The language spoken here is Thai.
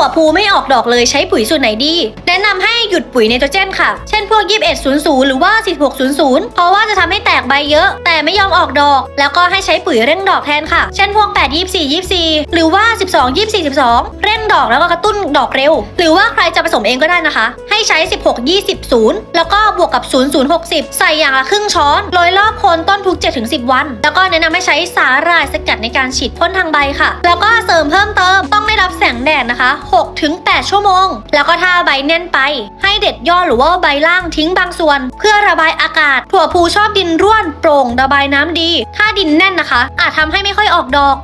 ถั่วพูไม่ออกดอกเลยใช้ปุ๋ยสูตรไหนดีแนะนำให้หยุดปุ๋ยไนโตรเจนค่ะเช่นพวก2100หรือว่า4600เพราะว่าจะทำให้แตกใบเยอะแต่ไม่ยอมออกดอกแล้วก็ให้ใช้ปุ๋ยเร่งดอกแทนค่ะเช่นพวก82424หรือว่า122412เร่งดอกแล้วก็กระตุ้นดอกเร็วหรือว่าใครจะผสมเองก็ได้นะคะให้ใช้1620แล้วก็บวกกับ0060ใส่อย่างละครึ่งช้อนโรยรอบโคนต้นทุก 7-10 วันแล้วก็แนะนำให้ใช้สาหร่ายสกัดในการฉีดพ่นทางใบค่ะแล้วก็เสริมเพิ่มเติมต้องได้รับแสงแดดนะคะ6-8 ชั่วโมงแล้วก็ถ้าใบแน่นไปให้เด็ดยอดหรือว่าใบล่างทิ้งบางส่วนเพื่อระบายอากาศถั่วพูชอบดินร่วนโปร่งระบายน้ำดีถ้าดินแน่นนะคะอาจทำให้ไม่ค่อยออกดอก